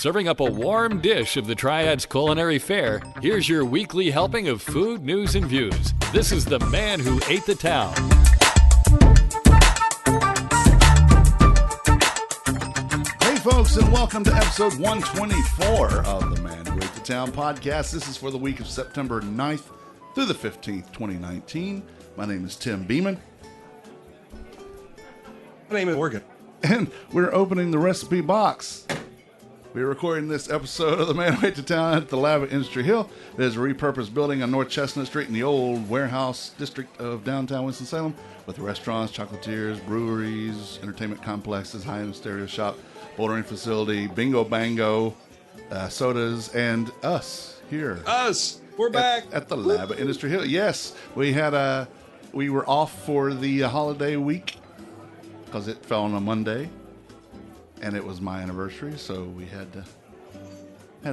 serving up a warm dish of the Triad's culinary fare, here's your weekly helping of food, news, and views. This is the man who ate the town. Hey folks, and welcome to episode 124 of the Man Who Ate the Town podcast. This is for the week of September 9th through the 15th, 2019. My name is Tim Beeman. My name is Morgan. And we're opening the recipe box. We're recording this episode of the Man Who Ate the Town at the Lab at Industry Hill. It is a repurposed building on North Chestnut Street in the old warehouse district of downtown Winston-Salem with restaurants, chocolatiers, breweries, entertainment complexes, high-end stereo shop, bouldering facility, bingo bango, sodas, and us here. Us! We're back! At the Lab at Industry Hill. Yes, we were off for the holiday week because it fell on a Monday. And it was my anniversary, so we had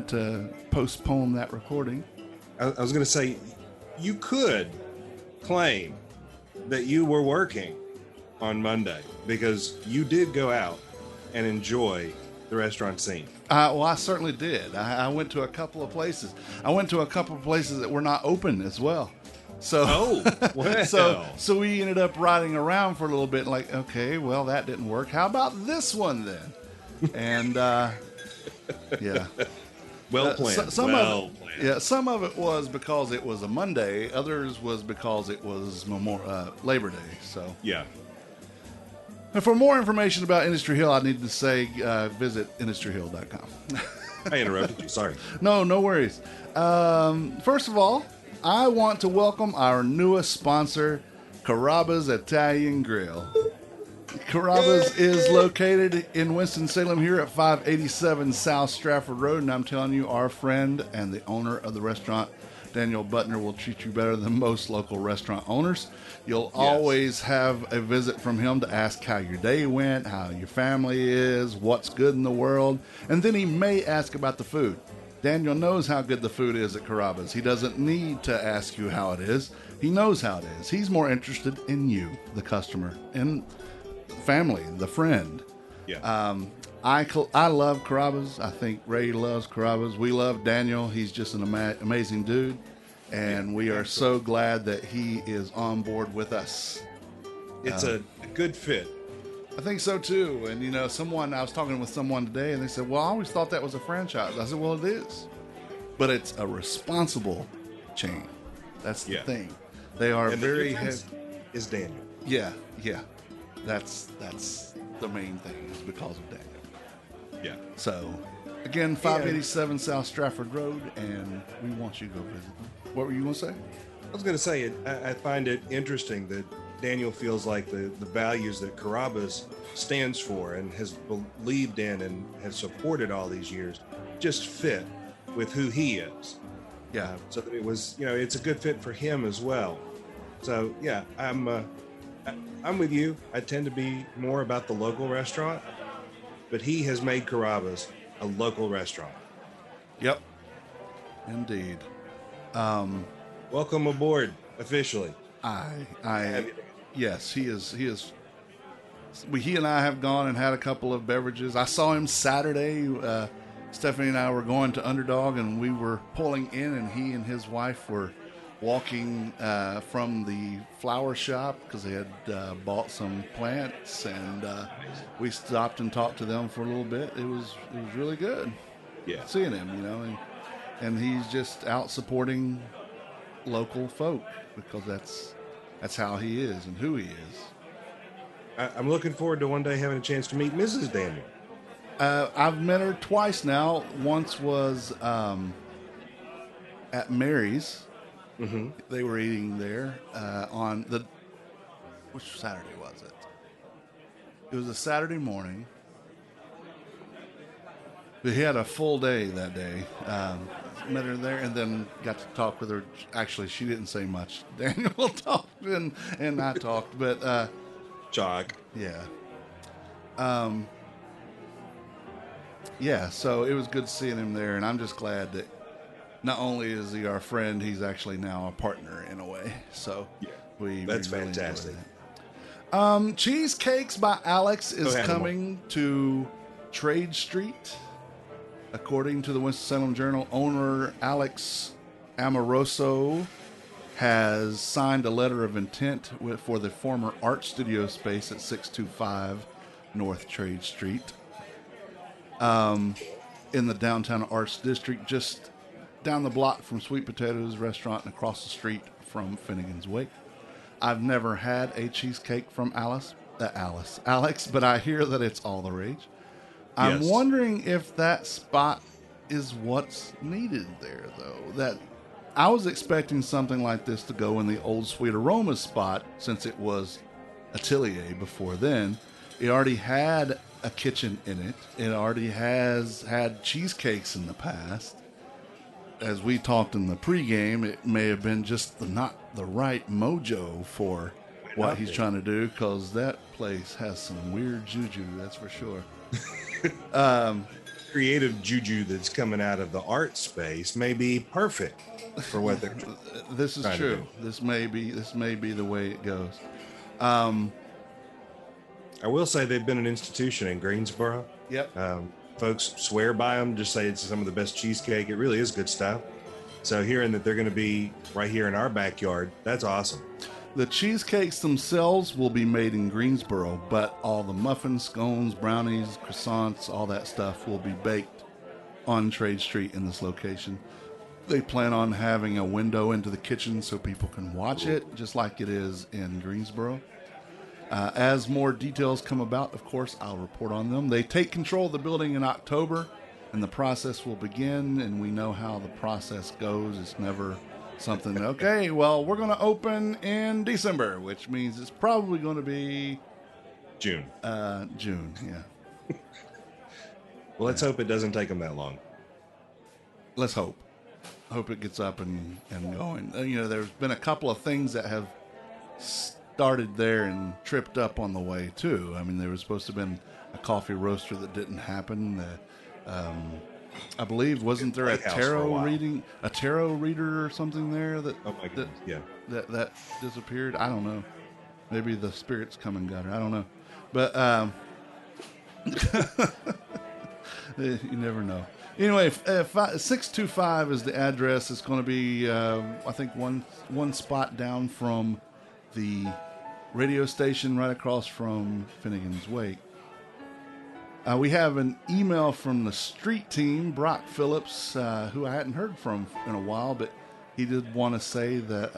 to postpone that recording. I was going to say, you could claim that you were working on Monday because you did go out and enjoy the restaurant scene. Well, I certainly did. I went to a couple of places. I went to a couple of places that were not open as well. So, well. so we ended up riding around for a little bit. Like, okay, well, that didn't work. How about this one then? And yeah, well planned. Some of it was because it was a Monday. Others was because it was Labor Day. So yeah. And for more information about Industry Hill, I need to say visit industryhill.com. I interrupted you. Sorry. No worries. First of all, I want to welcome our newest sponsor, Carrabba's Italian Grill. Carrabba's is located in Winston-Salem here at 587 South Stratford Road, and I'm telling you, our friend and the owner of the restaurant, Daniel Butner, will treat you better than most local restaurant owners. You'll always have a visit from him to ask how your day went, how your family is, what's good in the world, and then he may ask about the food. Daniel knows how good the food is at Carrabba's. He doesn't need to ask you how it is. He knows how it is. He's more interested in you, the customer, and family, the friend. Yeah. I love Carrabba's. I think Ray loves Carrabba's. We love Daniel. He's just an amazing dude, and we are so glad that he is on board with us. It's a good fit. I think so too. And I was talking with someone today, and they said, "Well, I always thought that was a franchise." I said, "Well, it is, but it's a responsible chain. That's the thing. They are very heavy." Is Daniel? Yeah. That's the main thing, is because of Daniel. Yeah. So, again, 587 South Stratford Road, and we want you to go visit them. What were you going to say? I was going to say, I find it interesting that Daniel feels like the values that Carrabba's stands for and has believed in and has supported all these years just fit with who he is. Yeah. So that it was, it's a good fit for him as well. So, yeah, I'm with you. I tend to be more about the local restaurant, but he has made Carrabba's a local restaurant. Yep. Indeed. Welcome aboard officially. Yes, he is. He and I have gone and had a couple of beverages. I saw him Saturday. Stephanie and I were going to Underdog, and we were pulling in, and he and his wife were walking from the flower shop because they had bought some plants, and we stopped and talked to them for a little bit. It was really good. Yeah, seeing him, and he's just out supporting local folk because that's how he is and who he is. I'm looking forward to one day having a chance to meet Mrs. Daniel. I've met her twice now. Once was at Mary's. Mm-hmm. They were eating there which Saturday was it? It was a Saturday morning. But he had a full day that day. Met her there and then got to talk with her. Actually, she didn't say much. Daniel talked and I talked, but Chalk. Yeah. Yeah, so it was good seeing him there, and I'm just glad that not only is he our friend, he's actually now a partner in a way. So that's really fantastic. Cheesecakes by Alex is coming to Trade Street. According to the Winston-Salem Journal, owner Alex Amoroso has signed a letter of intent for the former art studio space at 625 North Trade Street in the downtown arts district, just down the block from Sweet Potatoes restaurant and across the street from Finnegan's Wake. I've never had a cheesecake from Alex, but I hear that it's all the rage. I'm wondering if that spot is what's needed there, though. That I was expecting something like this to go in the old Sweet Aromas spot, since it was Atelier before then. It already had a kitchen in it. It already has had cheesecakes in the past. As we talked in the pregame, it may have been just not the right mojo for what he's trying to do, because that place has some weird juju, that's for sure. Creative juju that's coming out of the art space may be perfect for what they're This is true. This may be the way it goes. I will say they've been an institution in Greensboro. Yep. Folks swear by them, just say it's some of the best cheesecake. It really is good stuff. So hearing that they're going to be right here in our backyard, that's awesome. The cheesecakes themselves will be made in Greensboro, but all the muffins, scones, brownies, croissants, all that stuff will be baked on Trade Street in this location. They plan on having a window into the kitchen so people can watch it, just like it is in Greensboro. As more details come about, of course, I'll report on them. They take control of the building in October, and the process will begin, and we know how the process goes. It's never something, okay, well, we're going to open in December, which means it's probably going to be June. June, yeah. Well, let's hope it doesn't take them that long. Let's hope. Hope it gets up and going. There's been a couple of things that have started there and tripped up on the way, too. I mean, there was supposed to have been a coffee roaster that didn't happen. I believe, wasn't there a tarot reader or something there that? Oh my goodness! Yeah, that disappeared. I don't know. Maybe the spirits come and got her. I don't know, but you never know. Anyway, 625 is the address. It's going to be, I think, one spot down from the radio station, right across from Finnegan's Wake. We have an email from the street team, Brock Phillips, who I hadn't heard from in a while, but he did want to say that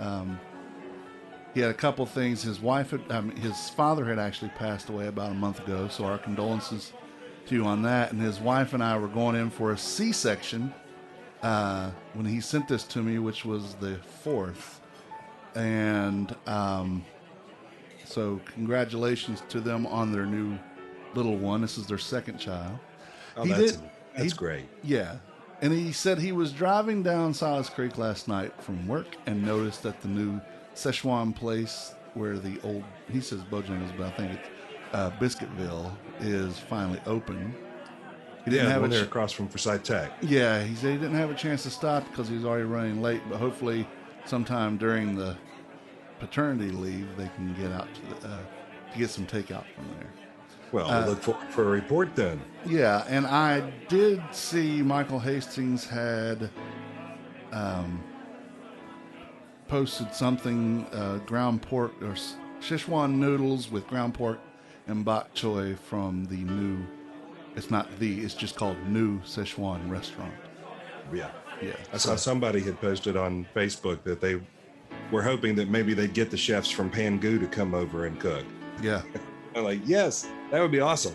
he had a couple things. His father had actually passed away about a month ago, so our condolences to you on that. And his wife and I were going in for a C-section when he sent this to me, which was the 4th. And so congratulations to them on their new little one. This is their second child. Oh, that's great. Yeah. And he said he was driving down Silas Creek last night from work and noticed that the new Szechuan place where the old, he says Bojangles, but I think it's Biscuitville, is finally open. He didn't have there across from Forsyth Tech. Yeah, he said he didn't have a chance to stop because he was already running late, but hopefully sometime during the paternity leave they can get out to get some takeout from there. Well, we'll look forward for a report then. Yeah, and I did see Michael Hastings had posted something, ground pork or Szechuan noodles with ground pork and bok choy from the new, it's just called New Szechuan Restaurant. Yeah. I saw somebody had posted on Facebook that they were hoping that maybe they'd get the chefs from Pangu to come over and cook. Yeah. I'm like, yes, that would be awesome.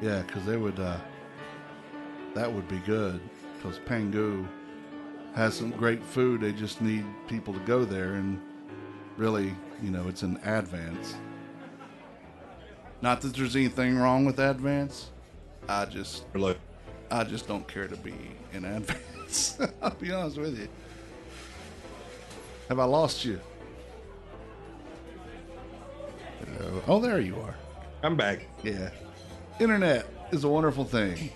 Yeah, because they would, that would be good, because Pangu has some great food. They just need people to go there, and really, it's an Advance. Not that there's anything wrong with Advance. I just don't care to be in Advance. I'll be honest with you. Have I lost you? Oh, there you are. I'm back. Yeah. Internet is a wonderful thing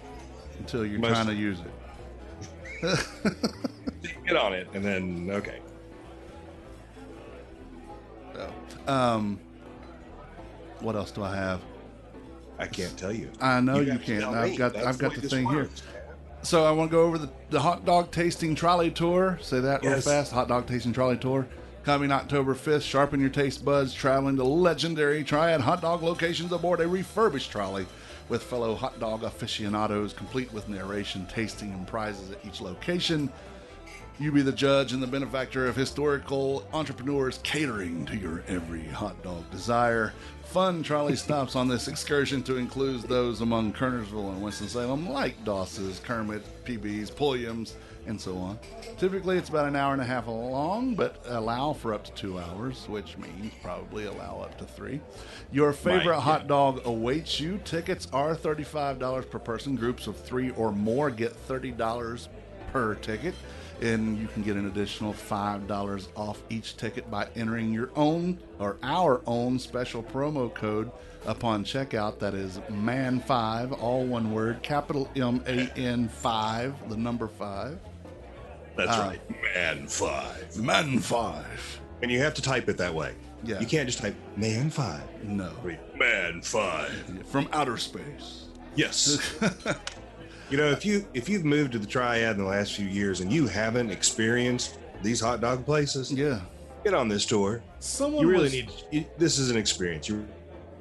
until you're trying to use it. Get on it, and then, okay. So, what else do I have? I can't tell you. I know you can't. I've got the thing here. So I want to go over the hot dog tasting trolley tour. Say that real Yes. fast. Hot dog tasting trolley tour. Coming October 5th. Sharpen your taste buds. Traveling to legendary Triad hot dog locations aboard a refurbished trolley with fellow hot dog aficionados, complete with narration, tasting, and prizes at each location. You be the judge and the benefactor of historical entrepreneurs catering to your every hot dog desire. Fun trolley stops on this excursion to include those among Kernersville and Winston-Salem, like Doss's, Kermit, PB's, Pulliam's, and so on. Typically, it's about an hour and a half long, but allow for up to 2 hours, which means probably allow up to 3. Your favorite hot dog awaits you. Tickets are $35 per person. Groups of 3 or more get $30 per ticket. And you can get an additional $5 off each ticket by entering your own or our own special promo code upon checkout. That is MAN5, all one word, capital MAN 5, the number 5. That's right. Man 5. MAN 5. And you have to type it that way. Yeah. You can't just type Man 5. No. Man 5. From outer space. Yes. You know, if you've moved to the Triad in the last few years and you haven't experienced these hot dog places, Yeah. get on this tour. Someone You really was- this is an experience. You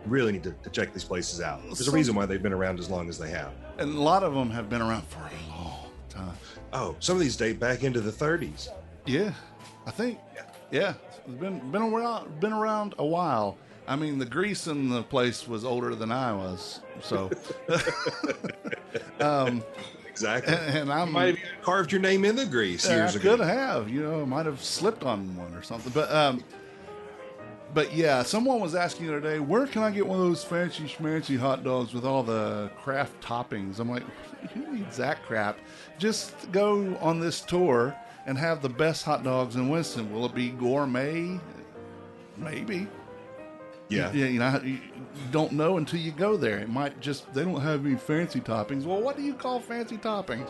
really need to check these places out. There's a reason why they've been around as long as they have. And a lot of them have been around for a long time. Oh, some of these date back into the 30s. Yeah, I think. Yeah, it's been around a while. I mean, the grease in the place was older than I was, so. Exactly. And I You might have even carved your name in the grease years I ago. could have, might have slipped on one or something. But yeah, someone was asking the other day, where can I get one of those fancy schmancy hot dogs with all the craft toppings? I'm like, who needs that crap? Just go on this tour and have the best hot dogs in Winston. Will it be gourmet? Maybe. Yeah. Yeah, you don't know until you go there. It might they don't have any fancy toppings. Well, what do you call fancy toppings?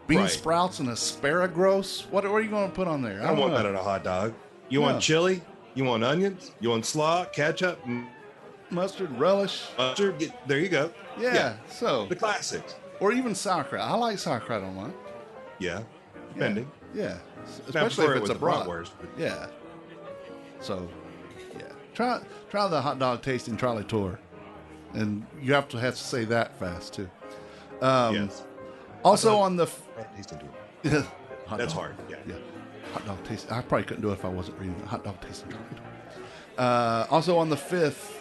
Bean Right. sprouts and asparagus? What are you going to put on there? I don't want know. that on a hot dog. You No. want chili? You want onions? You want slaw, ketchup, Mustard, relish. mustard? There you go. Yeah, so. The classics. Or even sauerkraut. I like sauerkraut on mine. Yeah. Depending. Yeah. Now, Especially prefer if it it's with a the brat. bratwurst, but- Yeah. So, yeah. Try the hot dog tasting trolley tour. And you have to say that fast, too. Yes. Also on the... Tasting tour. Yeah. That's hard. Yeah. Yeah. Hot dog tasting. I probably couldn't do it if I wasn't reading the hot dog tasting trolley tour. Also on the 5th,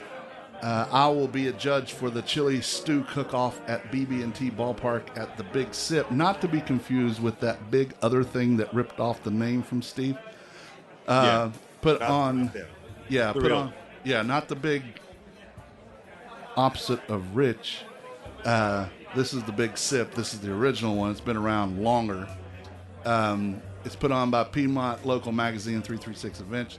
I will be a judge for the chili stew cook-off at BB&T Ballpark at the Big Sip, not to be confused with that big other thing that ripped off the name from Steve. Yeah. Put Not on, them. yeah, The put real- on, yeah, not the big opposite of Rich. This is the Big Sip. This is the original one. It's been around longer. It's put on by Piedmont Local Magazine 336 Events.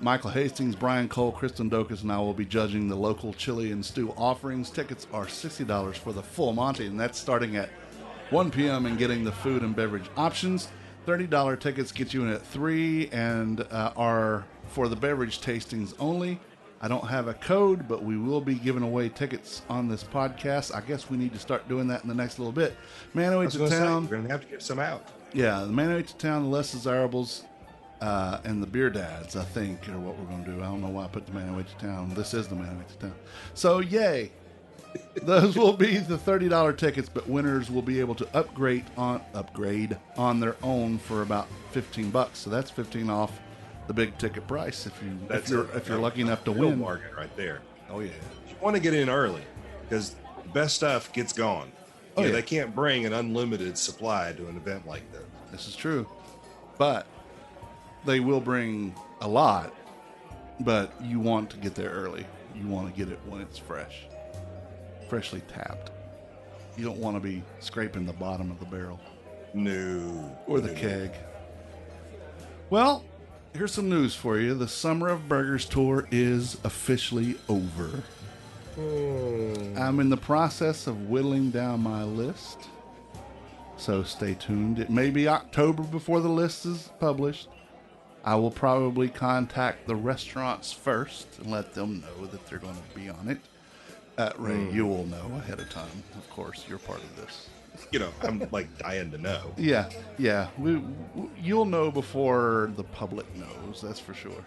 Michael Hastings, Brian Cole, Kristen Dokas, and I will be judging the local chili and stew offerings. Tickets are $60 for the full Monty, and that's starting at 1 p.m. and getting the food and beverage options. $30 tickets get you in at 3 and are for the beverage tastings only. I don't have a code, but we will be giving away tickets on this podcast. I guess we need to start doing that in the next little bit. Man Who I Ate was to going to say, Town. we're going to have to get some out. Yeah, the Man Who Ate to Town, the Less Desirables, and the Beer Dads, I think, are what we're going to do. I don't know why I put the Man Who Ate to Town. This is the Man Who Ate to Town. So, yay. Those will be the $30 tickets, but winners will be able to upgrade on their own for about $15. So that's $15 off the big ticket price if you're lucky enough to Real win. bargain right there. Oh yeah. You want to get in early because the best stuff gets gone. Oh, yeah. They can't bring an unlimited supply to an event like this. This is true. But they will bring a lot, but you want to get there early. You want to get it when it's fresh. Freshly tapped. You don't want to be scraping the bottom of the barrel. No. Or the keg. Well, here's some news for you. The Summer of Burgers tour is officially over. I'm in the process of whittling down my list, so stay tuned. It may be October before the list is published. I will probably contact the restaurants first and let them know that they're going to be on it. Ray, you will know ahead of time. Of course, you're part of this. I'm like dying to know. Yeah, yeah. You'll know before the public knows. That's for sure.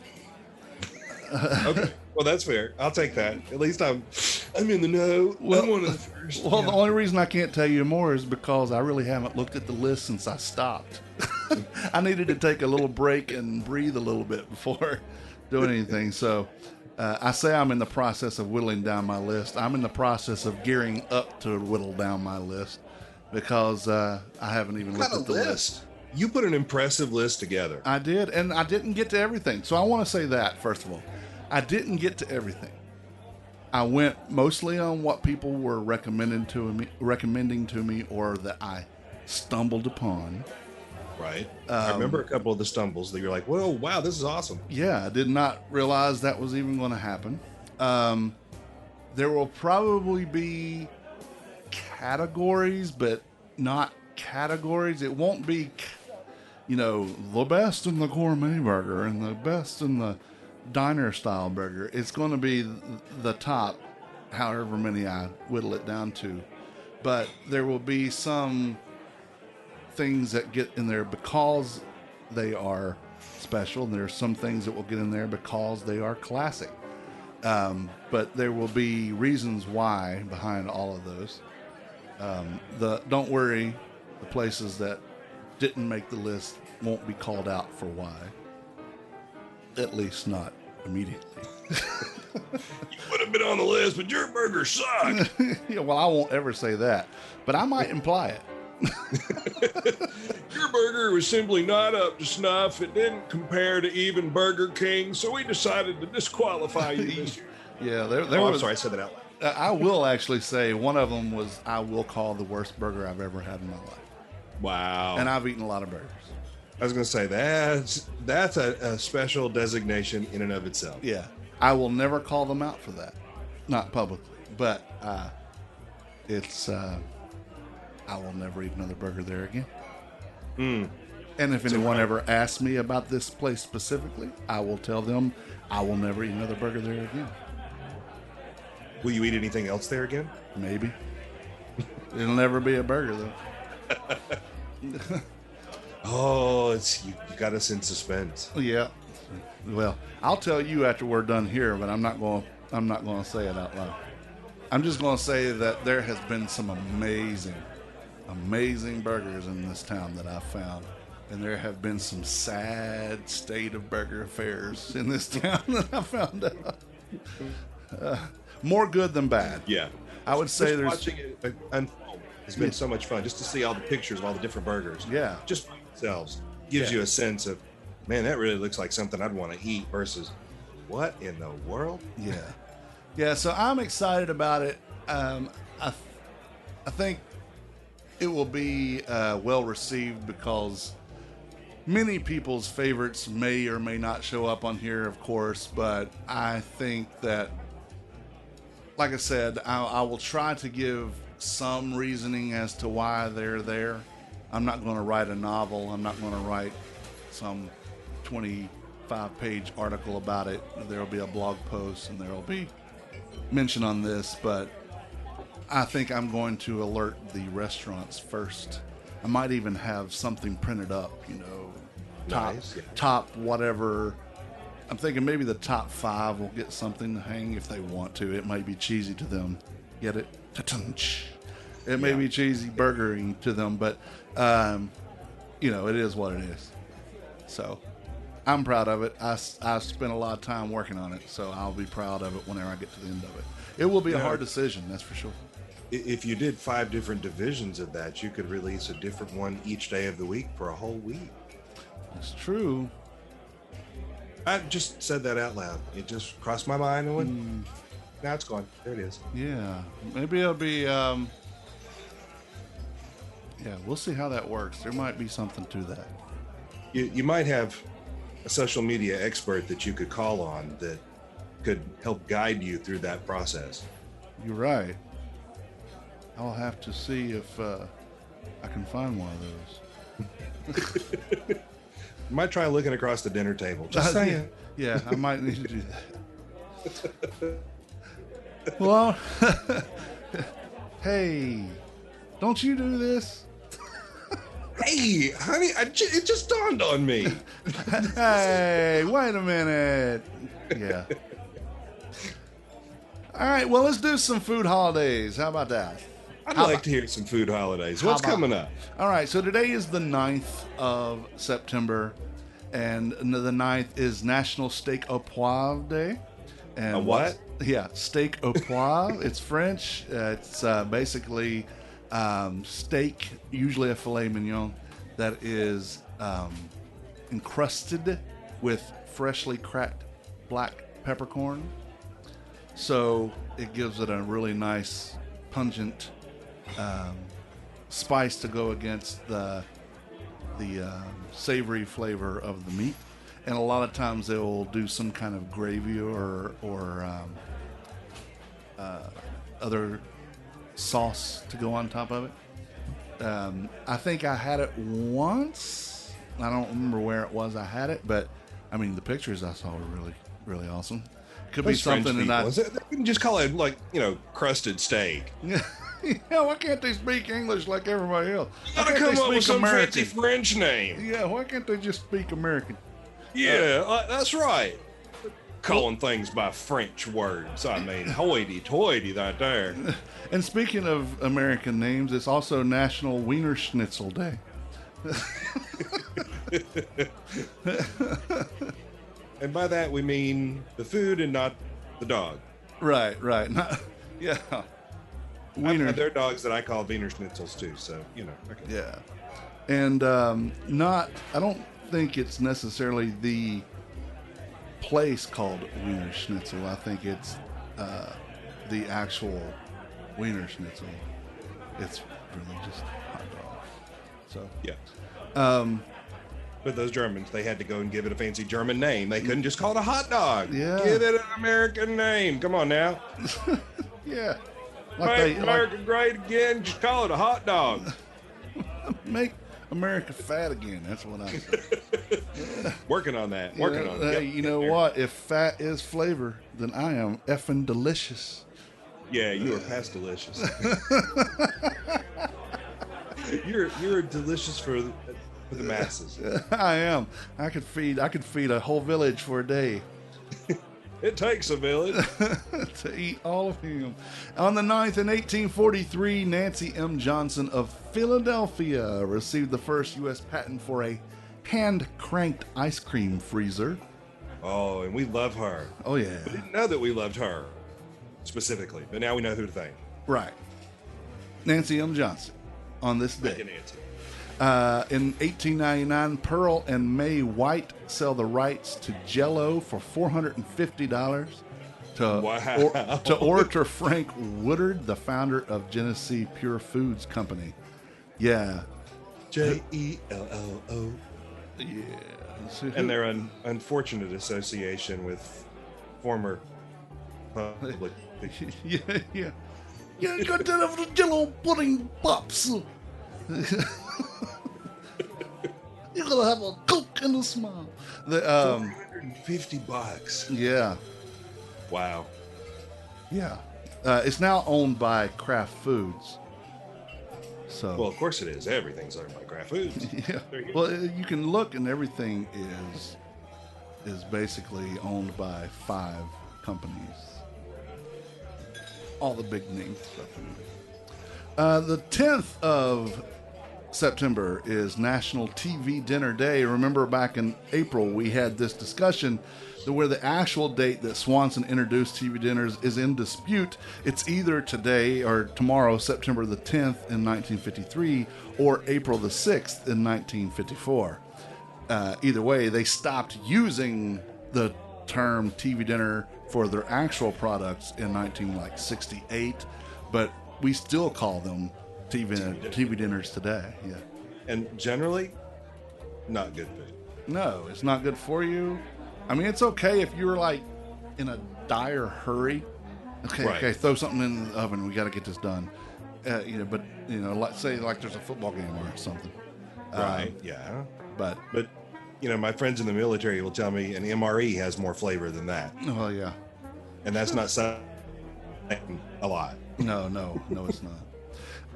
Okay, well that's fair. I'll take that. At least I'm in the know. Well, I'm one of the first. Well, the only reason I can't tell you more is because I really haven't looked at the list since I stopped. I needed to take a little break and breathe a little bit before doing anything. So I say I'm in the process of whittling down my list. I'm in the process of gearing up to whittle down my list because I haven't even looked at the list. You put an impressive list together. I did, and I didn't get to everything. So I want to say that, first of all. I didn't get to everything. I went mostly on what people were recommending to me or that I stumbled upon. Right. I remember a couple of the stumbles that you're like, whoa, wow, this is awesome. Yeah, I did not realize that was even going to happen. There will probably be categories, but not categories. It won't be, the best in the gourmet burger and the best in the diner style burger. It's going to be the top, however many I whittle it down to. But there will be some things that get in there because they are special. And there are some things that will get in there because they are classic. But there will be reasons why behind all of those. Don't worry, the places that didn't make the list won't be called out for why. At least not immediately. You would have been on the list, but your burger sucked. Yeah, well, I won't ever say that, but I might imply it. Your burger was simply not up to snuff. It didn't compare to even Burger King, so we decided to disqualify you this year. Yeah, I'm sorry, I said that out loud. I will actually say one of them was I will call the worst burger I've ever had in my life. Wow. And I've eaten a lot of burgers. I was going to say that's a special designation in and of itself. Yeah, I will never call them out for that, not publicly, but it's I will never eat another burger there again. And if anyone ever asks me about this place specifically, I will tell them I will never eat another burger there again. Will you eat anything else there again? Maybe. It'll never be a burger though. Oh, you got us in suspense. Yeah. Well, I'll tell you after we're done here, but I'm not going to say it out loud. I'm just going to say that there has been some amazing burgers in this town that I've found. And there have been some sad state of burger affairs in this town that I found out. More good than bad. Yeah. I would say there's... Watching it unfold has been so much fun, just to see all the pictures of all the different burgers. Yeah. Just by themselves. Gives you a sense of, man, that really looks like something I'd want to eat versus what in the world? Yeah. Yeah, so I'm excited about it. I think it will be well received because many people's favorites may or may not show up on here, of course, but I think that, like I said, I will try to give some reasoning as to why they're there. I'm not going to write a novel. I'm not going to write some 25-page article about it. There will be a blog post and there will be mention on this, but I think I'm going to alert the restaurants first. I might even have something printed up, top whatever. I'm thinking maybe the top 5 will get something to hang if they want to. It might be cheesy to them. Get it? Ta-tunch. It may be cheesy burgering to them, but, it is what it is. So I'm proud of it. I spent a lot of time working on it, so I'll be proud of it whenever I get to the end of it. It will be a hard decision, that's for sure. If you did 5 different divisions of that, you could release a different one each day of the week for a whole week. It's true. I just said that out loud. It just crossed my mind and went, now it's gone. There it is. Yeah. Maybe it'll be, we'll see how that works. There might be something to that. You might have a social media expert that you could call on that could help guide you through that process. You're right. I'll have to see if I can find one of those. You might try looking across the dinner table. Just saying. Yeah, I might need to do that. Well, hey, Don't you do this? Hey, honey, it just dawned on me. Hey, wait a minute. Yeah. All right, well, let's do some food holidays. How about that? I'd like to hear some food holidays. What's coming up? All right, so today is the 9th of September, and the 9th is National Steak au Poivre Day. And A what? Yeah, steak au poivre. It's French. It's basically steak, usually a filet mignon, that is encrusted with freshly cracked black peppercorn. So it gives it a really nice, pungent spice to go against the savory flavor of the meat. And a lot of times they will do some kind of gravy or other sauce to go on top of it. I think I had it once. I don't remember where it was I had it, but I mean the pictures I saw were really, really awesome. Could be something that I couldn't just call it like crusted steak. Yeah, why can't they speak English like everybody else? Why can't they come up with some fancy French name? Yeah, why can't they just speak American? Yeah, that's right. Calling things by French words. I mean, hoity-toity right there. And speaking of American names, it's also National Wiener Schnitzel Day. And by that we mean the food and not the dog. Right. Yeah. Wiener. There are dogs that I call Wiener Schnitzels too, so, Okay. Yeah. And I don't think it's necessarily the place called Wiener Schnitzel. I think it's the actual Wiener Schnitzel. It's really just hot dog. So yeah. But those Germans, they had to go and give it a fancy German name. They couldn't just call it a hot dog. Yeah. Give it an American name. Come on now. Yeah. Make America great again. Just call it a hot dog. Make America fat again. That's what I say. Working on that. Working on it. Hey, you know what? If fat is flavor, then I am effing delicious. Yeah, you are past delicious. You're delicious for the masses. I am. I could feed a whole village for a day. It takes a village to eat all of him. On the 9th in 1843, Nancy M. Johnson of Philadelphia received the first U.S. patent for a hand-cranked ice cream freezer. Oh, and we love her. Oh, yeah. We didn't know that we loved her specifically, but now we know who to thank. Right. Nancy M. Johnson on this day. Thank you, Nancy. In 1899, Pearl and Mae White sell the rights to Jell-O for $450 to orator Frank Woodard, the founder of Genesee Pure Foods Company. Yeah. Jelloo. Yeah. And their unfortunate association with former public. Yeah. Yeah, you got to have the Jell-O pudding pops. You're gonna have a Coke and a smile. $450. Yeah. Wow. Yeah. It's now owned by Kraft Foods. So. Well, of course it is. Everything's owned by Kraft Foods. Yeah. Well, you can look, and everything is basically owned by 5 companies. All the big name stuff. The 10th of September is National TV Dinner Day. Remember back in April we had this discussion where the actual date that Swanson introduced TV dinners is in dispute. It's either today or tomorrow, September the 10th in 1953, or April the 6th in 1954. Either way, they stopped using the term TV dinner for their actual products in 1968, but we still call them TV dinners today. Yeah. And generally, not good food. No, it's not good for you. I mean, it's okay if you're like in a dire hurry. Okay, throw something in the oven. We got to get this done. But let's say like there's a football game or something. Right. Yeah. But my friends in the military will tell me an MRE has more flavor than that. Oh yeah. And that's not saying a lot. No, it's not.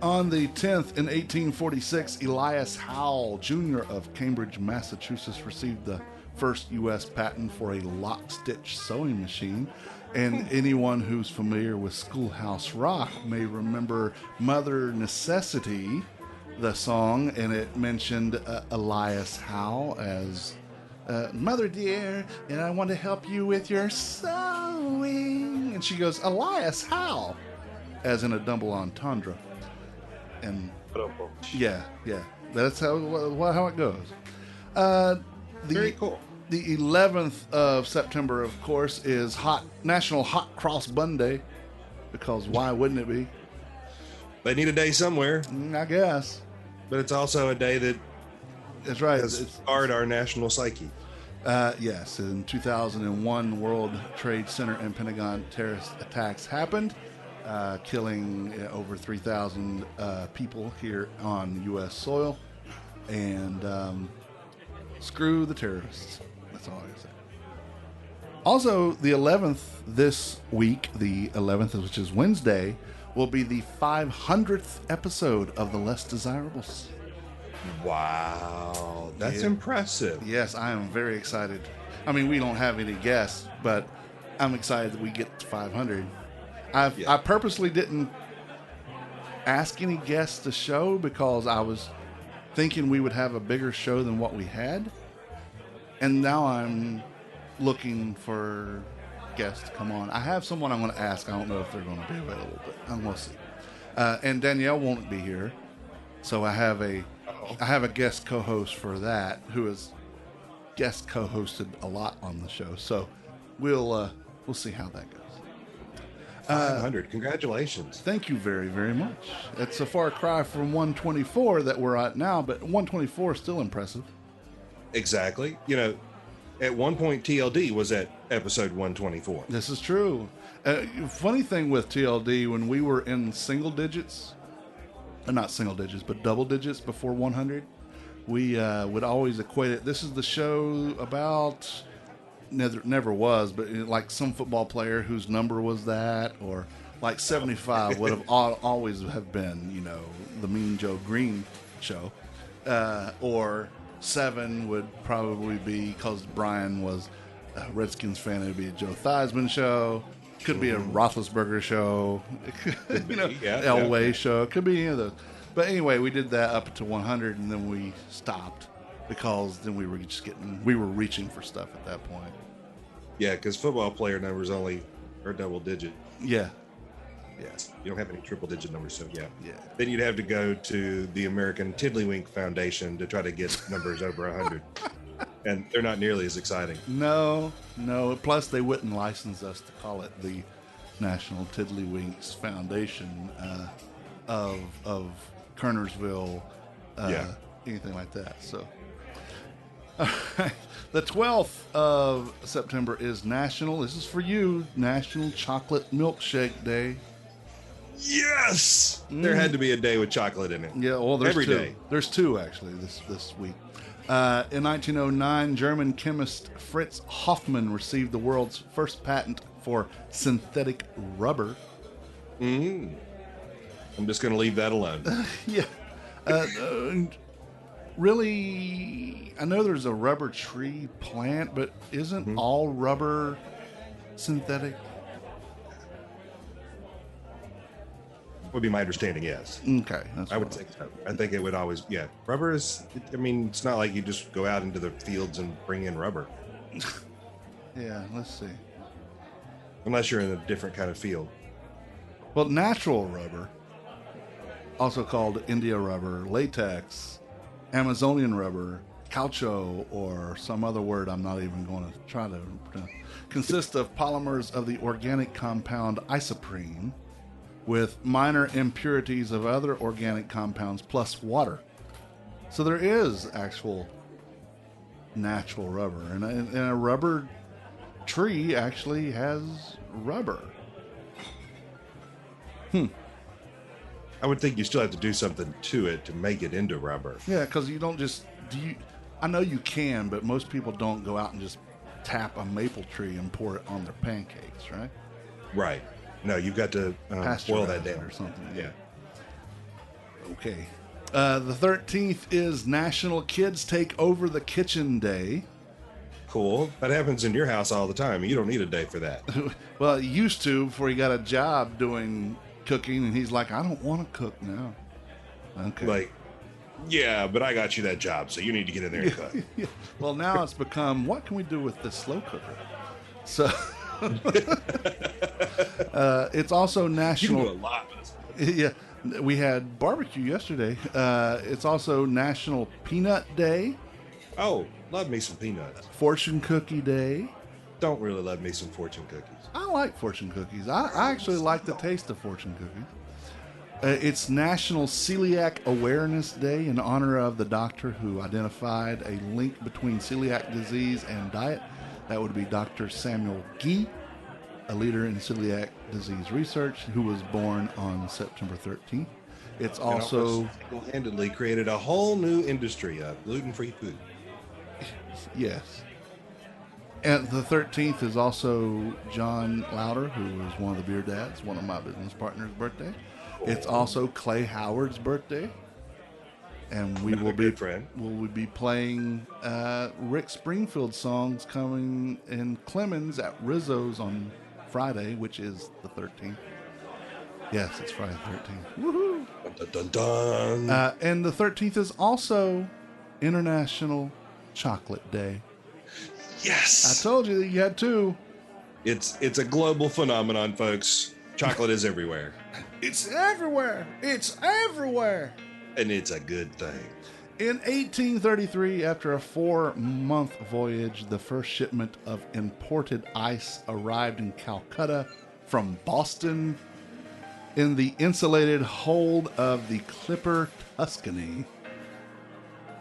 On the 10th, in 1846, Elias Howe, Jr. of Cambridge, Massachusetts, received the first U.S. patent for a lock-stitch sewing machine. And anyone who's familiar with Schoolhouse Rock may remember Mother Necessity, the song, and it mentioned Elias Howe as Mother dear, and I want to help you with your sewing. And she goes, Elias Howe, as in a double entendre. And yeah, that's how it goes. Very cool. The 11th of September, of course, is National Hot Cross Bun Day, because why wouldn't it be? They need a day somewhere. I guess. But it's also a day that that's right. has scarred our national psyche. Yes, in 2001, World Trade Center and Pentagon terrorist attacks happened, killing over 3,000 people here on U.S. soil. And screw the terrorists. That's all I can say. Also, the 11th this week, the 11th, which is Wednesday, will be the 500th episode of The Less Desirables. Wow, that's impressive. Yes, I am very excited. I mean, we don't have any guests, but I'm excited that we get to 500. I purposely didn't ask any guests to show because I was thinking we would have a bigger show than what we had. And now I'm looking for guests to come on. I have someone I'm going to ask. I don't know if they're going to be available, but I'm going to see. And Danielle won't be here. So I have a guest co-host for that who has guest co-hosted a lot on the show. So we'll see how that goes. 500. Congratulations. Thank you very, very much. It's a far cry from 124 that we're at now, but 124 is still impressive. Exactly. You know, at one point TLD was at episode 124. This is true. Funny thing with TLD, when we were in single digits, not single digits, but double digits before 100, we would always equate it. This is the show about, never was, but like some football player whose number was that, or like 75 would have always have been, you know, the Mean Joe Green show, or 7 would probably be, because Brian was a Redskins fan, it would be a Joe Theismann show. Could be a Roethlisberger show. You know, Elway show. Could be any of those. But anyway, we did that up to 100, and then we stopped because then we were reaching for stuff at that point. Yeah, because football player numbers only are double digit. Yeah. You don't have any triple digit numbers, so yeah. Yeah. Then you'd have to go to the American Tiddlywink Foundation to try to get numbers over 100. And they're not nearly as exciting. No. Plus, they wouldn't license us to call it the National Tiddlywinks Foundation of Kernersville, anything like that. So, the 12th of September is National. This is for you, National Chocolate Milkshake Day. Yes, there had to be a day with chocolate in it. Yeah, well, there's every two. day. There's two actually this week. In 1909, German chemist Fritz Hoffmann received the world's first patent for synthetic rubber. I'm just going to leave that alone. Yeah. Really, I know there's a rubber tree plant, but isn't all rubber synthetic? Would be my understanding, yes. Okay. I would think so. I think it would always, Rubber is, I mean, it's not like you just go out into the fields and bring in rubber. Yeah, let's see. Unless you're in a different kind of field. Well, natural rubber, also called India rubber, latex, Amazonian rubber, caoutchouc, or some other word I'm not even going to try to pronounce, consists of polymers of the organic compound isoprene with minor impurities of other organic compounds plus water. So there is actual natural rubber, and a rubber tree actually has rubber. I would think you still have to do something to it to make it into rubber. Yeah, because you don't just I know you can, but most people don't go out and just tap a maple tree and pour it on their pancakes, right? Right. No, you've got to boil that down or something. Yeah. Okay. The 13th is National Kids Take Over the Kitchen Day. Cool. That happens in your house all the time. You don't need a day for that. Well, he used to before he got a job doing cooking, and he's like, I don't want to cook now. Okay. Like, yeah, but I got you that job, so you need to get in there and cook. Yeah. Well, now it's become, what can we do with this slow cooker? So it's also You National. can do a lot with this. Yeah, we had barbecue yesterday. It's also National Peanut Day, Oh, love me some peanuts. Fortune Cookie Day. Don't really love me some fortune cookies. I like fortune cookies. I actually like the taste of fortune cookies. It's National Celiac Awareness Day in honor of the doctor who identified a link between celiac disease and diet. That would be Dr. Samuel Gee, a leader in celiac disease research, who was born on September 13th. It's also, single-handedly created a whole new industry of gluten-free food. yes. And the 13th is also John Louder, who was one of the Beer Dads, one of my business partners' birthday. It's also Clay Howard's birthday. And we will be playing Rick Springfield songs coming in Clemens at Rizzo's on Friday, which is the 13th. Yes, it's Friday the 13th. Woohoo! Dun, dun, dun. And the 13th is also International Chocolate Day. Yes! I told you that you had two. It's a global phenomenon, folks. Chocolate is everywhere. It's everywhere. It's everywhere. And it's a good thing. In 1833, after a 4-month voyage, the first shipment of imported ice arrived in Calcutta from Boston in the insulated hold of the Clipper Tuscany.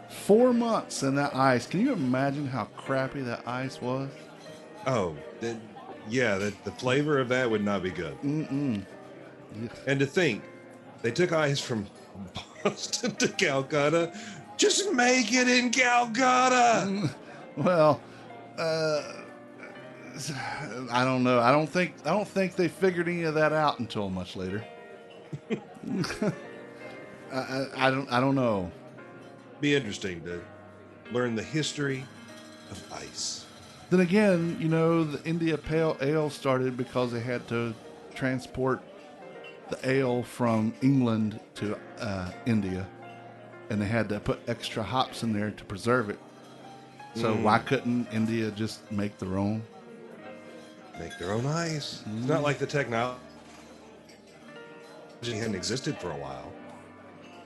4 months in that ice. Can you imagine how crappy that ice was? Oh, the flavor of that would not be good. Mm-mm. And to think, they took ice from Boston to Calcutta. Just make it in Calcutta. Well, I don't know. I don't think they figured any of that out until much later. I don't know. Be interesting to learn the history of ice. Then again, the India Pale Ale started because they had to transport the ale from England to India, and they had to put extra hops in there to preserve it. So why couldn't India just make their own? Make their own ice. It's not like the technology hadn't existed for a while.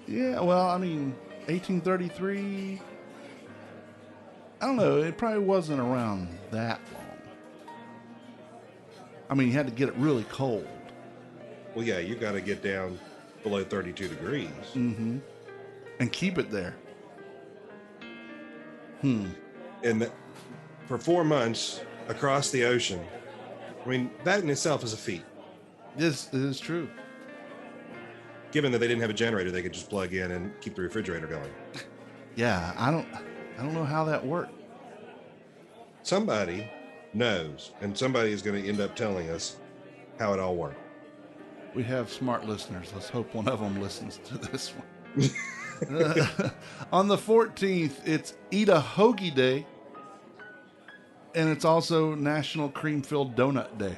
Yeah, well, I mean, 1833, I don't know, it probably wasn't around that long. I mean, you had to get it really cold. Well, yeah, you got to get down below 32 degrees. Mm-hmm. And keep it there. And for 4 months across the ocean, I mean, that in itself is a feat. This is true. Given that they didn't have a generator, they could just plug in and keep the refrigerator going. Yeah, I don't know how that worked. Somebody knows, and somebody is going to end up telling us how it all worked. We have smart listeners. Let's hope one of them listens to this one. On the 14th, it's Eat a Hoagie Day. And it's also National Cream-Filled Donut Day.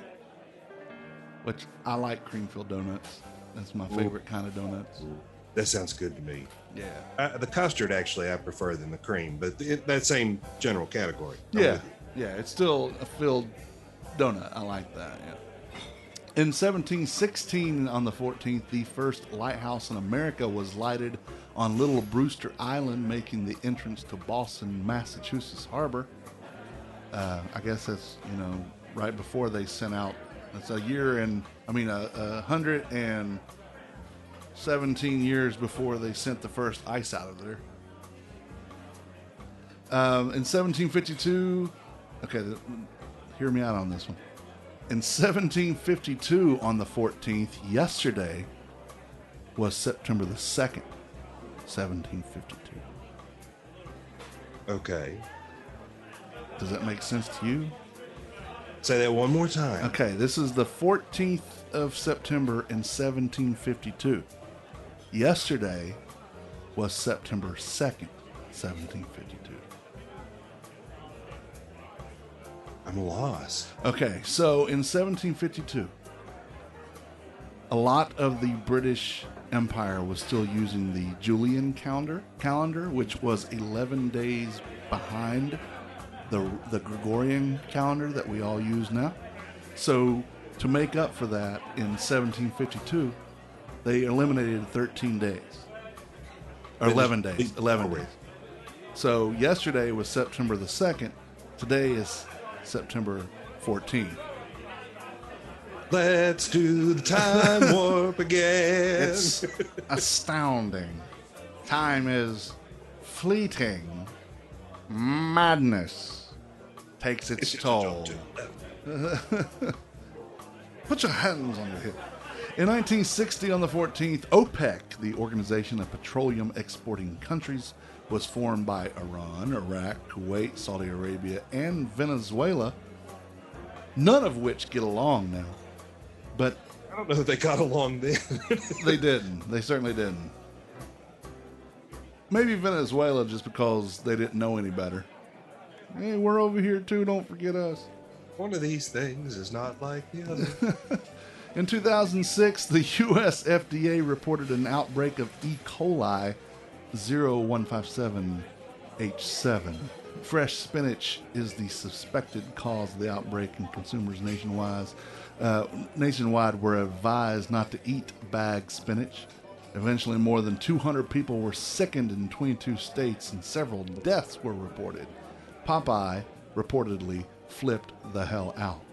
Which I like cream-filled donuts. That's my favorite kind of donuts. That sounds good to me. Yeah. The custard, actually, I prefer than the cream, but that same general category. Yeah. It's still a filled donut. I like that, yeah. In 1716, on the 14th, the first lighthouse in America was lighted on Little Brewster Island, making the entrance to Boston, Massachusetts harbor. I guess that's, right before they sent out. That's 117 years before they sent the first ice out of there. In 1752, okay, hear me out on this one. In 1752, on the 14th, yesterday, was September the 2nd, 1752. Okay. Does that make sense to you? Say that one more time. Okay, this is the 14th of September in 1752. Yesterday was September 2nd, 1752. I'm lost. Okay, so in 1752, a lot of the British Empire was still using the Julian calendar, which was 11 days behind the Gregorian calendar that we all use now. So to make up for that, in 1752, they eliminated 13 days. Or 11 days. 11 days. So yesterday was September the 2nd. Today is September 14th. Let's do the time warp again. It's astounding. Time is fleeting. Madness takes its toll. Put your hands on your hip. In 1960, on the 14th, OPEC, the Organization of Petroleum Exporting Countries, was formed by Iran, Iraq, Kuwait, Saudi Arabia, and Venezuela, none of which get along now. But I don't know if they got along then. they didn't. They certainly didn't. Maybe Venezuela just because they didn't know any better. Hey, we're over here too, don't forget us. One of these things is not like the other. In 2006, the U.S. FDA reported an outbreak of E. coli 0157H7. Fresh spinach is the suspected cause of the outbreak, and consumers nationwide were advised not to eat bagged spinach. Eventually, more than 200 people were sickened in 22 states, and several deaths were reported. Popeye reportedly flipped the hell out.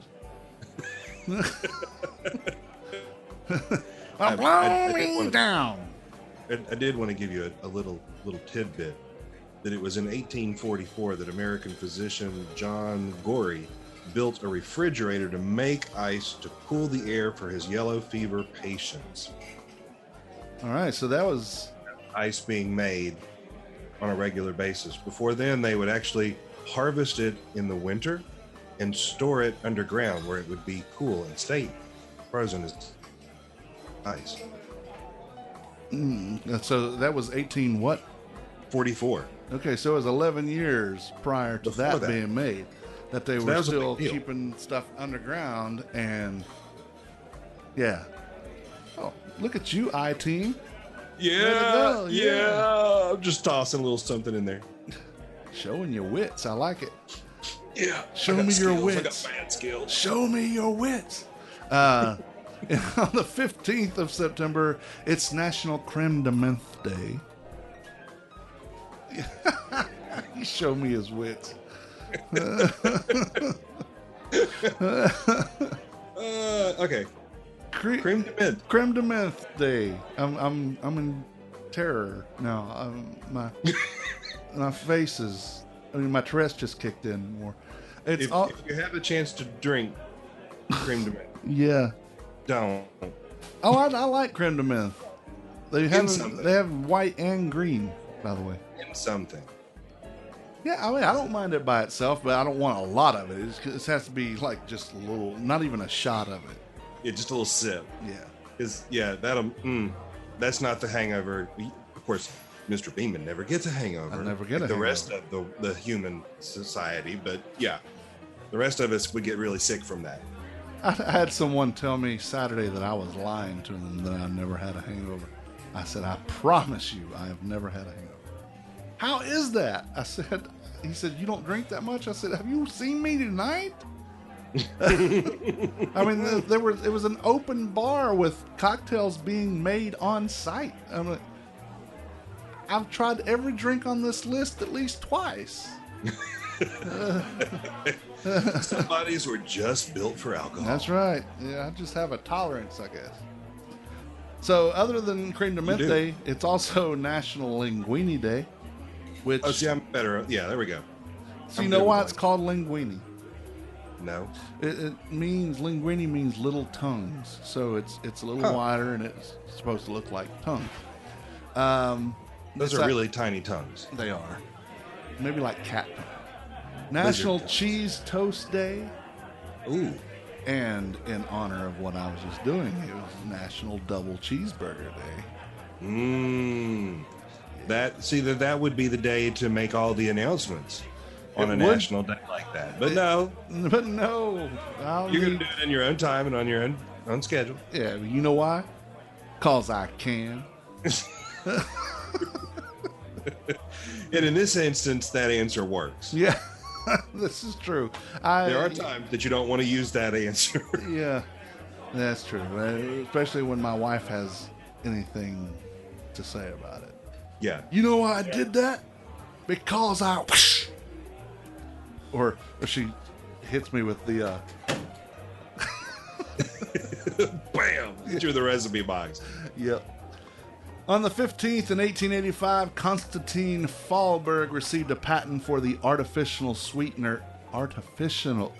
Blow me down. I did want to give you a little tidbit that it was in 1844 that American physician John Gorey built a refrigerator to make ice to cool the air for his yellow fever patients. All right, so that was ice being made on a regular basis. Before then, they would actually harvest it in the winter and store it underground where it would be cool and stay frozen as ice. So that was 18 what? 44. Okay, so it was 11 years prior to that being made that they were still keeping stuff underground, and yeah. Oh, look at you, I-Team. Yeah. I'm just tossing a little something in there. Showing your wits. I like it. Yeah. Show me your wits. I got bad skills. Show me your wits. On the 15th of September, it's National Creme de Menthe Day. He showed me his wits. Okay. Creme de menthe. Creme de menthe day. I'm in terror now. My face is. My Tourette's just kicked in more. If you have a chance to drink creme de menthe, yeah. Don't. Oh, I like creme de menthe. They have white and green, by the way. In something. Yeah, I mean, I don't mind it by itself, but I don't want a lot of it. It has to be like just a little, not even a shot of it. Yeah, just a little sip. Yeah. That's not the hangover. Of course, Mr. Beeman never gets a hangover. I never get a the hangover. Rest of the human society, but yeah, the rest of us would get really sick from that. I had someone tell me Saturday that I was lying to them, that I never had a hangover. I said, I promise you, I have never had a hangover. How is that? He said, you don't drink that much? I said, have you seen me tonight? I mean, it was an open bar with cocktails being made on site. I mean, I've tried every drink on this list at least twice. Some bodies were just built for alcohol. That's right. Yeah, I just have a tolerance, I guess. So, other than Creme de Menthe Day, it's also National Linguine Day. Which, I'm better. Yeah, there we go. So you know why it's called linguine? No. It means, linguine means little tongues. So it's a little wider, and it's supposed to look like tongues. Those are really tiny tongues. They are. Maybe like cat tongue. National Cheese Toast Day. Ooh. And in honor of what I was just doing, it was National Double Cheeseburger Day. That would be the day to make all the announcements on a national day like that. But no, you're going to do it in your own time and on your own schedule. Yeah, you know why? 'Cause I can. And in this instance, that answer works. Yeah, this is true. There are times that you don't want to use that answer. Yeah, that's true. Especially when my wife has anything to say about it. Yeah. You know why I did that? Because I... Or she hits me with the... Bam! Through the recipe box. Yep. On the 15th in 1885, Konstantin Fahlberg received a patent for the artificial sweetener. Artificial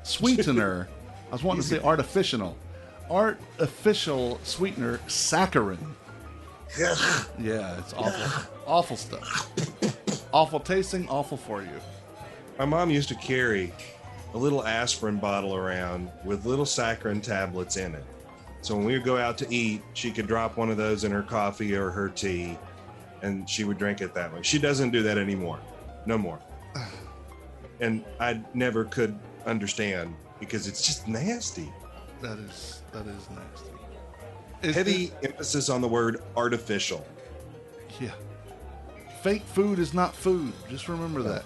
sweetener. I was wanting to say artificial. Artificial sweetener saccharin. Yeah, it's awful. Awful stuff. Awful tasting, awful for you. My mom used to carry a little aspirin bottle around with little saccharin tablets in it. So when we would go out to eat, she could drop one of those in her coffee or her tea, and she would drink it that way. She doesn't do that anymore. No more. And I never could understand because it's just nasty. That is nasty. Heavy emphasis on the word artificial. Yeah. Fake food is not food. Just remember that.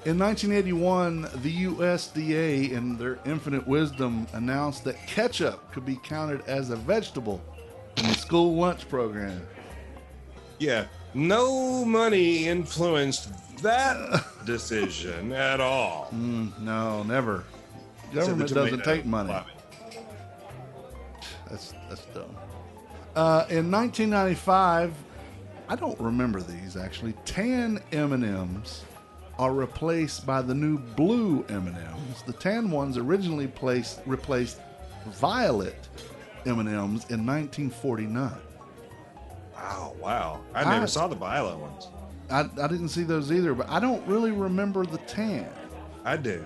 In 1981, the USDA, in their infinite wisdom, announced that ketchup could be counted as a vegetable in the school lunch program. Yeah. No money influenced that decision at all. No, never. Government doesn't take money. That's dumb. In 1995, I don't remember these actually. Tan M&Ms are replaced by the new blue M&Ms. The tan ones originally replaced violet M&Ms in 1949. Wow. I never saw the violet ones. I didn't see those either, but I don't really remember the tan. I do.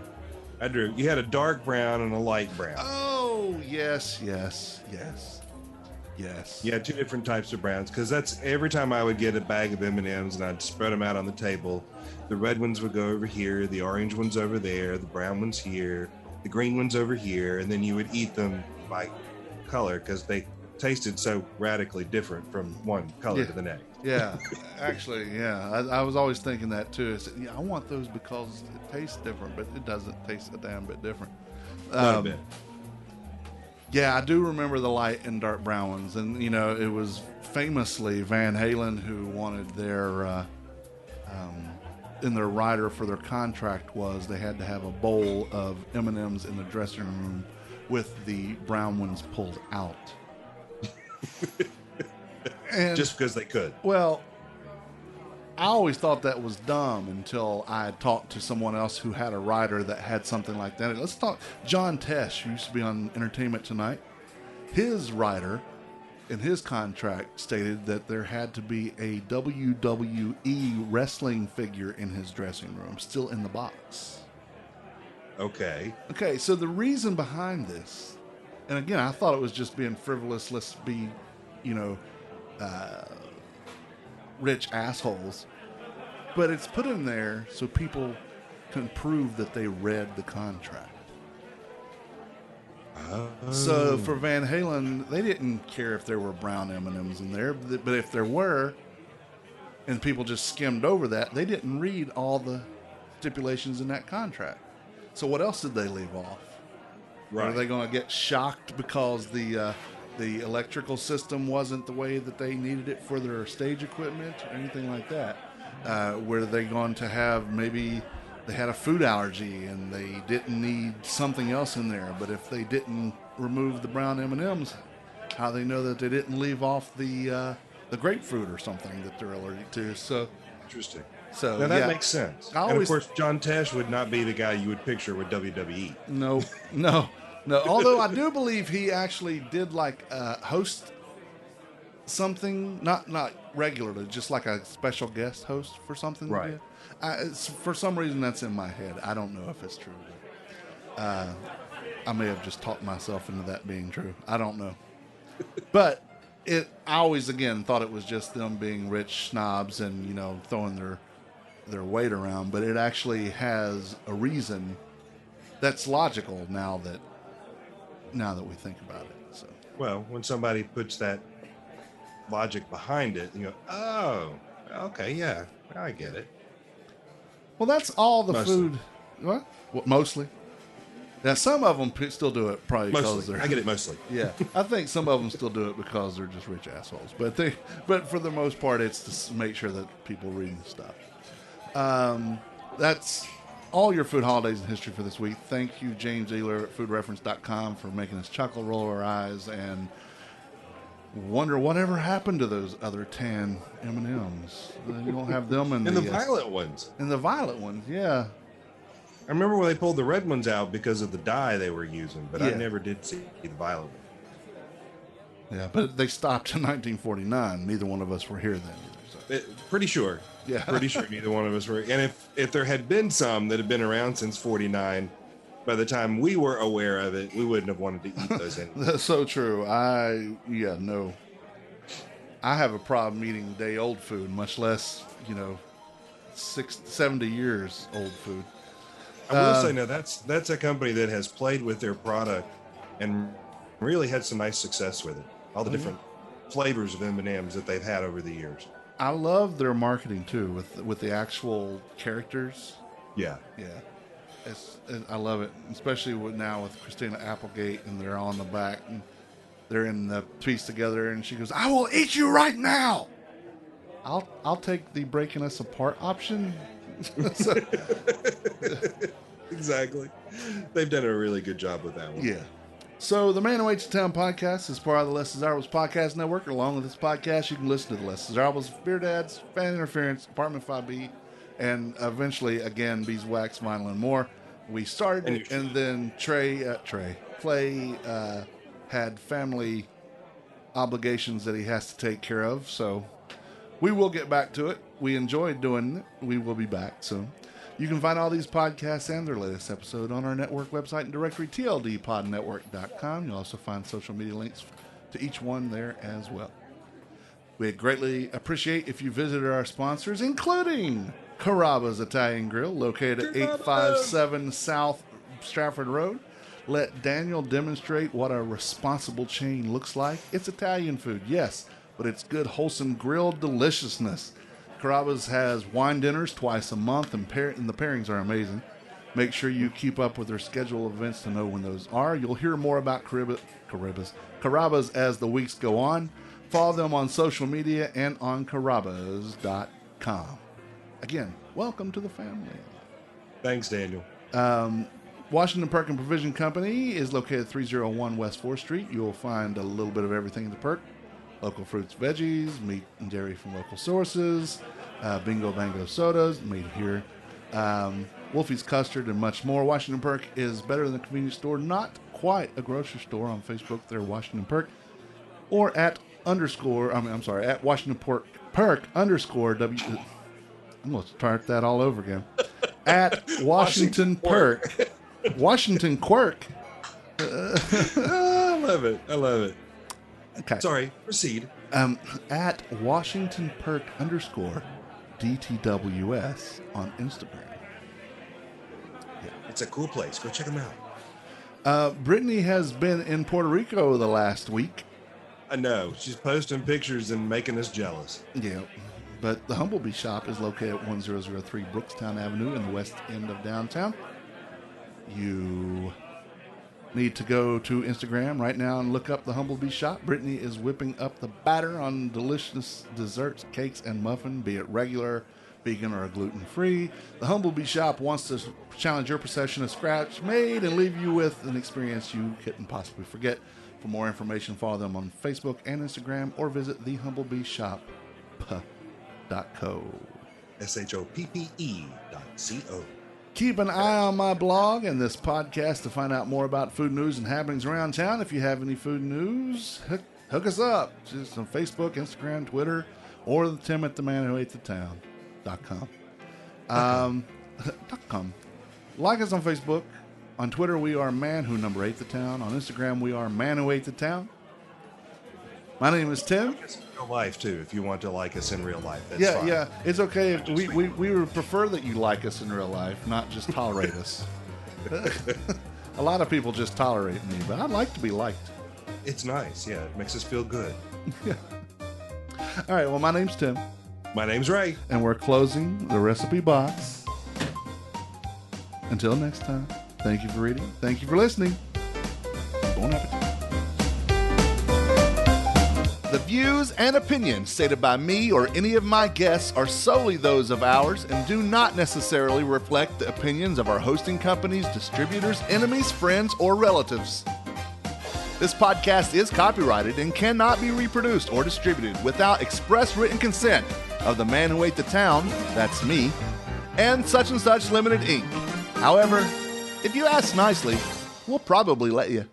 You had a dark brown and a light brown. Oh, yes. Yeah, two different types of browns, because that's every time I would get a bag of M&Ms and I'd spread them out on the table, the red ones would go over here, the orange ones over there, the brown ones here, the green ones over here, and then you would eat them by color because they tasted so radically different from one color to the next. Yeah, actually, yeah. I was always thinking that too. I said, I want those because it tastes different, but it doesn't taste a damn bit different. Not a bit. Yeah, I do remember the light and dark brown ones, and it was famously Van Halen who wanted their in their rider for their contract was they had to have a bowl of M&Ms in the dressing room with the brown ones pulled out. And, just because they could. Well, I always thought that was dumb until I talked to someone else who had a writer that had something like that. Let's talk. John Tesh, who used to be on Entertainment Tonight, his writer in his contract stated that there had to be a WWE wrestling figure in his dressing room, still in the box. Okay, so the reason behind this, and again, I thought it was just being frivolous, let's be, rich assholes, but it's put in there so people can prove that they read the contract. So for Van Halen, they didn't care if there were brown M&Ms in there, but if there were, and people just skimmed over that, they didn't read all the stipulations in that contract. So what else did they leave off? Right. Are they going to get shocked because the electrical system wasn't the way that they needed it for their stage equipment or anything like that? Were they going to have, maybe they had a food allergy and they didn't need something else in there, but if they didn't remove the brown M&Ms, how they know that they didn't leave off the grapefruit or something that they're allergic to? So interesting. So now that makes sense. And of course, John Tesh would not be the guy you would picture with WWE. No. Although I do believe he actually did host something, not regularly, just like a special guest host for something. Right. For some reason, that's in my head. I don't know if it's true. I may have just talked myself into that being true. I don't know. But I always again thought it was just them being rich snobs and throwing their weight around, but it actually has a reason that's logical now that we think about it. So Well, when somebody puts that logic behind it, you go, oh, okay, yeah, I get it. well, that's all the Mostly. food. What? Mostly. Now, some of them still do it probably because Mostly. they're. I get it mostly. Yeah, I think some of them still do it because they're just rich assholes. But for the most part, it's to make sure that people read the stuff. That's all your food holidays and history for this week. Thank you, James Ehler at foodreference.com, for making us chuckle, roll our eyes, and wonder whatever happened to those other tan M&Ms. You don't have them in And the violet ones. In the violet ones, yeah. I remember when they pulled the red ones out because of the dye they were using, but I Yeah. never did see the violet one. Yeah, but they stopped in 1949. Neither one of us were here then. So. Pretty sure. Yeah. Pretty sure neither one of us were. And if there had been some that had been around since 49, by the time we were aware of it, we wouldn't have wanted to eat those anymore. That's so true. I have a problem eating day-old food, much less, 70 years old food. I will say now that's a company that has played with their product and really had some nice success with it. All the different flavors of M&Ms that they've had over the years. I love their marketing too, with the actual characters. Yeah. Yeah, I love it, especially now with Christina Applegate, and they're on the back and they're in the piece together, and she goes, "I will eat you right now." I'll take the breaking us apart option. So, Exactly. They've done a really good job with that one. yeah. So the Man Who Waits the Town podcast is part of the Less Desirables podcast network. Along with this podcast, you can listen to the Less Desirables, Beer Dads, Fan Interference, Apartment 5B, and eventually, again, Beeswax, Vinyl, and more. We started, and then Clay had family obligations that he has to take care of, so we will get back to it. We enjoyed doing it. We will be back soon. You can find all these podcasts and their latest episode on our network website and directory, tldpodnetwork.com. You'll also find social media links to each one there as well. We'd greatly appreciate if you visited our sponsors, including Carrabba's Italian Grill, located at 857 South Stratford Road. Let Daniel demonstrate what a responsible chain looks like. It's Italian food, yes, but it's good, wholesome grilled deliciousness. Carrabba's has wine dinners twice a month, and the pairings are amazing. Make sure you keep up with their schedule of events to know when those are. You'll hear more about Carrabba's as the weeks go on. Follow them on social media and on carrabbas.com. Again, welcome to the family. Thanks, Daniel. Washington Perk and Provision Company is located at 301 West 4th Street. You'll find a little bit of everything in the Perk. Local fruits, veggies, meat and dairy from local sources, Bingo Bango sodas made here, Wolfie's custard, and much more. Washington Perk is better than a convenience store, not quite a grocery store. On Facebook, they're Washington Perk, or at Washington Perk underscore W. I'm going to start that all over again. At Washington Perk. Washington Quirk. I love it. Okay. Sorry, proceed. At Washington Perk underscore DTWS on Instagram. Yeah, it's a cool place. Go check them out. Brittany has been in Puerto Rico the last week. I know. She's posting pictures and making us jealous. Yeah. But the Humblebee shop is located at 1003 Brookstown Avenue in the west end of downtown. You need to go to Instagram right now and look up the Humblebee shop. Brittany is whipping up the batter on delicious desserts, cakes, and muffin, be it regular, vegan, or gluten-free. The Humblebee shop wants to challenge your perception of scratch made and leave you with an experience you couldn't possibly forget. For more information, follow them on Facebook and Instagram, or visit thehumblebeeshop.co. SHOPPE.co. Keep an eye on my blog and this podcast to find out more about food news and happenings around town. If you have any food news, hook us up. Just on Facebook, Instagram, Twitter, or the Tim at the Man Who Ate the Town.com. .com. Like us on Facebook. On Twitter, we are Man Who Number 8 the Town. On Instagram, we are Man Who Ate the Town. My name is Tim. Real life too, if you want to like us in real life. That's Yeah, fine. yeah. It's okay. If we would prefer that you like us in real life, not just tolerate us. A lot of people just tolerate me, but I'd like to be liked. It's nice. Yeah, it makes us feel good. All right, well, my name's Tim, My name's Ray. and we're closing the recipe box. Until next time, thank you for reading. Thank you for listening. Bon appetit. The views and opinions stated by me or any of my guests are solely those of ours and do not necessarily reflect the opinions of our hosting companies, distributors, enemies, friends, or relatives. This podcast is copyrighted and cannot be reproduced or distributed without express written consent of the man who ate the town, that's me, and Such Limited Inc. However, if you ask nicely, we'll probably let you.